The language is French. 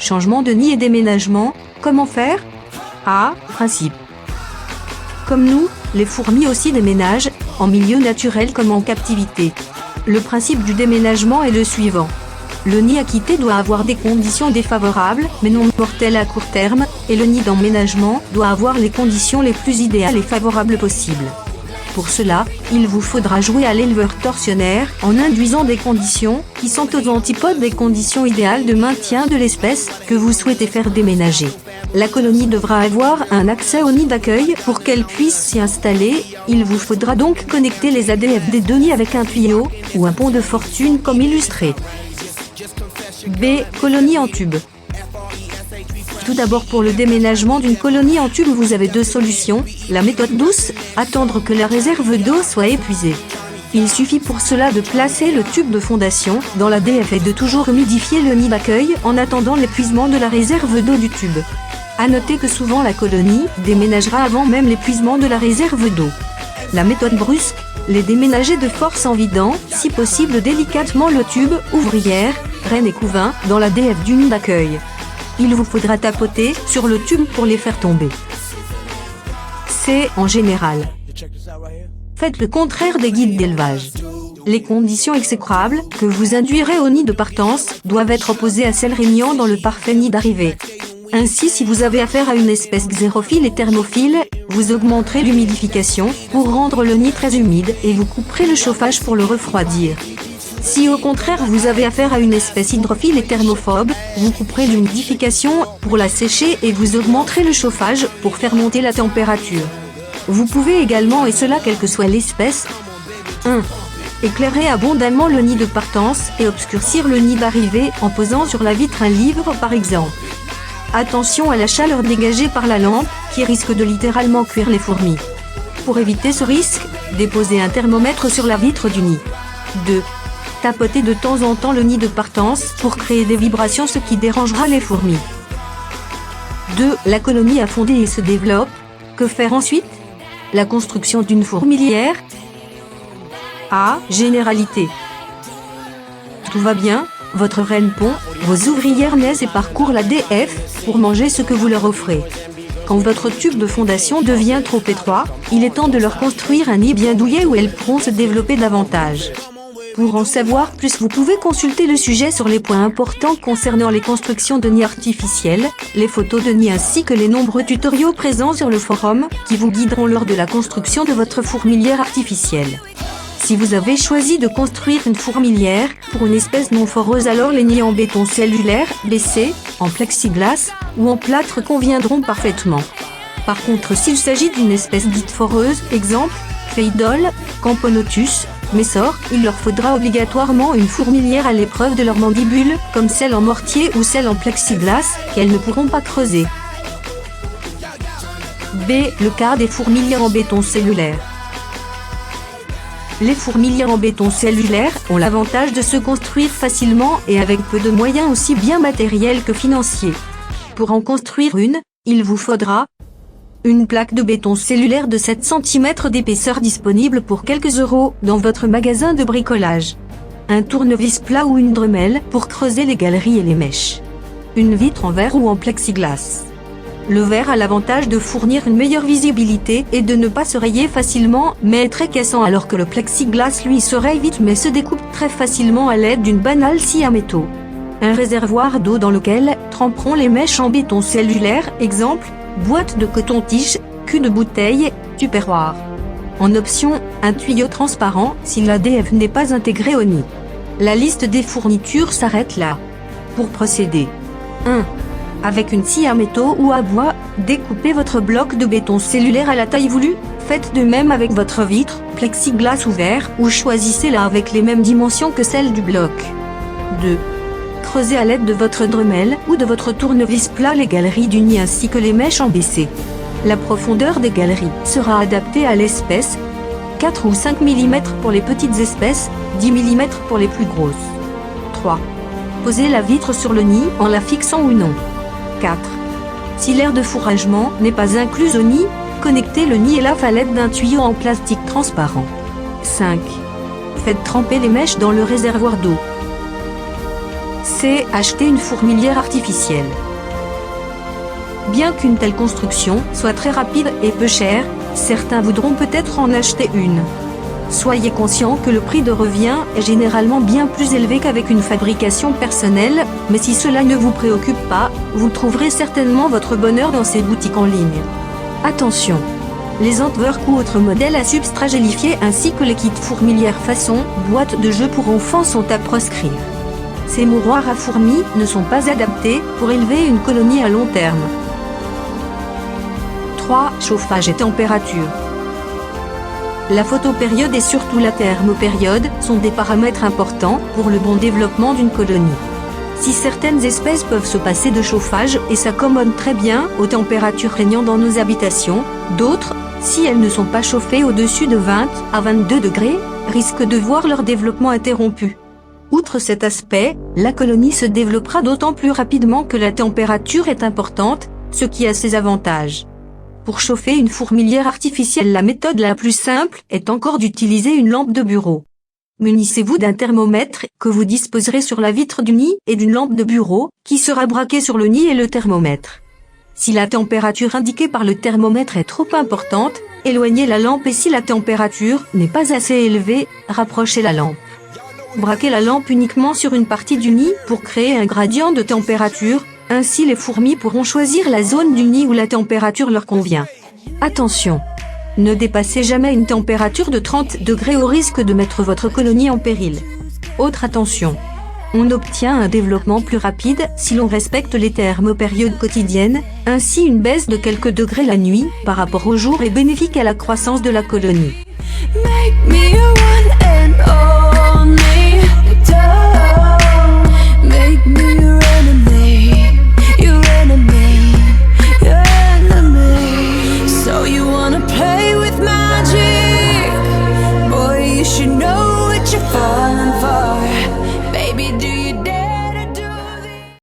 Changement de nid et déménagement, comment faire? A. Principe. Comme nous, les fourmis aussi déménagent, en milieu naturel comme en captivité. Le principe du déménagement est le suivant. Le nid à quitter doit avoir des conditions défavorables, mais non mortelles à court terme, et le nid d'emménagement doit avoir les conditions les plus idéales et favorables possibles. Pour cela, il vous faudra jouer à l'éleveur tortionnaire en induisant des conditions qui sont aux antipodes des conditions idéales de maintien de l'espèce que vous souhaitez faire déménager. La colonie devra avoir un accès au nid d'accueil pour qu'elle puisse s'y installer. Il vous faudra donc connecter les ADF des deux nids avec un tuyau ou un pont de fortune comme illustré. B. Colonie en tube. Tout d'abord, pour le déménagement d'une colonie en tube, vous avez deux solutions. La méthode douce, attendre que la réserve d'eau soit épuisée. Il suffit pour cela de placer le tube de fondation dans la DF et de toujours humidifier le nid d'accueil en attendant l'épuisement de la réserve d'eau du tube. À noter que souvent la colonie déménagera avant même l'épuisement de la réserve d'eau. La méthode brusque, les déménager de force en vidant, si possible délicatement le tube, ouvrière, reine et couvain, dans la DF du nid d'accueil. Il vous faudra tapoter sur le tube pour les faire tomber. C. En général. Faites le contraire des guides d'élevage. Les conditions exécrables que vous induirez au nid de partance doivent être opposées à celles régnant dans le parfait nid d'arrivée. Ainsi, si vous avez affaire à une espèce xérophile et thermophile, vous augmenterez l'humidification pour rendre le nid très humide et vous couperez le chauffage pour le refroidir. Si au contraire vous avez affaire à une espèce hydrophile et thermophobe, vous couperez l'humidification pour la sécher et vous augmenterez le chauffage pour faire monter la température. Vous pouvez également, et cela quelle que soit l'espèce, 1. Éclairer abondamment le nid de partance et obscurcir le nid d'arrivée en posant sur la vitre un livre par exemple. Attention à la chaleur dégagée par la lampe qui risque de littéralement cuire les fourmis. Pour éviter ce risque, déposez un thermomètre sur la vitre du nid. 2. Tapotez de temps en temps le nid de partance pour créer des vibrations, ce qui dérangera les fourmis. 2. La colonie a fondé et se développe. Que faire ensuite? La construction d'une fourmilière. A. Généralité. Tout va bien, votre reine pond, vos ouvrières naissent et parcourent la DF pour manger ce que vous leur offrez. Quand votre tube de fondation devient trop étroit, il est temps de leur construire un nid bien douillet où elles pourront se développer davantage. Pour en savoir plus, vous pouvez consulter le sujet sur les points importants concernant les constructions de nids artificiels, les photos de nids ainsi que les nombreux tutoriaux présents sur le forum qui vous guideront lors de la construction de votre fourmilière artificielle. Si vous avez choisi de construire une fourmilière pour une espèce non foreuse, alors les nids en béton cellulaire, BC, en plexiglas ou en plâtre conviendront parfaitement. Par contre, s'il s'agit d'une espèce dite foreuse, exemple, Phéidole, Camponotus, Messor, il leur faudra obligatoirement une fourmilière à l'épreuve de leur mandibule, comme celle en mortier ou celle en plexiglas, qu'elles ne pourront pas creuser. B. Le cas des fourmilières en béton cellulaire. Les fourmilières en béton cellulaire ont l'avantage de se construire facilement et avec peu de moyens aussi bien matériels que financiers. Pour en construire une, il vous faudra une plaque de béton cellulaire de 7 cm d'épaisseur disponible pour quelques euros dans votre magasin de bricolage. Un tournevis plat ou une dremel pour creuser les galeries et les mèches. Une vitre en verre ou en plexiglas. Le verre a l'avantage de fournir une meilleure visibilité et de ne pas se rayer facilement mais est très cassant, alors que le plexiglas lui se raye vite mais se découpe très facilement à l'aide d'une banale scie à métaux. Un réservoir d'eau dans lequel tremperont les mèches en béton cellulaire, exemple, boîte de coton-tige, cul de bouteille, tupperware. En option, un tuyau transparent si l'ADF n'est pas intégré au nid. La liste des fournitures s'arrête là. Pour procéder. 1. Avec une scie à métaux ou à bois, découpez votre bloc de béton cellulaire à la taille voulue. Faites de même avec votre vitre, plexiglas ou verre, ou choisissez-la avec les mêmes dimensions que celle du bloc. 2. Creusez à l'aide de votre dremel ou de votre tournevis plat les galeries du nid ainsi que les mèches en BC. La profondeur des galeries sera adaptée à l'espèce. 4 ou 5 mm pour les petites espèces, 10 mm pour les plus grosses. 3. Posez la vitre sur le nid en la fixant ou non. 4. Si l'aire de fourragement n'est pas incluse au nid, connectez le nid et la à l'aide d'un tuyau en plastique transparent. 5. Faites tremper les mèches dans le réservoir d'eau. c'est acheter une fourmilière artificielle. Bien qu'une telle construction soit très rapide et peu chère, certains voudront peut-être en acheter une. Soyez conscient que le prix de revient est généralement bien plus élevé qu'avec une fabrication personnelle, mais si cela ne vous préoccupe pas, vous trouverez certainement votre bonheur dans ces boutiques en ligne. Attention! Les Antwerp ou autres modèles à substrat gélifié ainsi que les kits fourmilières façon boîte de jeux pour enfants sont à proscrire. Ces mouroirs à fourmis ne sont pas adaptés pour élever une colonie à long terme. 3. Chauffage et température. La photopériode et surtout la thermopériode sont des paramètres importants pour le bon développement d'une colonie. Si certaines espèces peuvent se passer de chauffage et s'accommodent très bien aux températures régnant dans nos habitations, d'autres, si elles ne sont pas chauffées au-dessus de 20 à 22 degrés, risquent de voir leur développement interrompu. Outre cet aspect, la colonie se développera d'autant plus rapidement que la température est importante, ce qui a ses avantages. Pour chauffer une fourmilière artificielle, la méthode la plus simple est encore d'utiliser une lampe de bureau. Munissez-vous d'un thermomètre que vous disposerez sur la vitre du nid et d'une lampe de bureau qui sera braquée sur le nid et le thermomètre. Si la température indiquée par le thermomètre est trop importante, éloignez la lampe et si la température n'est pas assez élevée, rapprochez la lampe. Braquez la lampe uniquement sur une partie du nid pour créer un gradient de température. Ainsi les fourmis pourront choisir la zone du nid où la température leur convient. Attention! Ne dépassez jamais une température de 30 degrés au risque de mettre votre colonie en péril. Autre attention! On obtient un développement plus rapide si l'on respecte les thermopériodes quotidiennes, ainsi une baisse de quelques degrés la nuit par rapport au jour est bénéfique à la croissance de la colonie. Falling for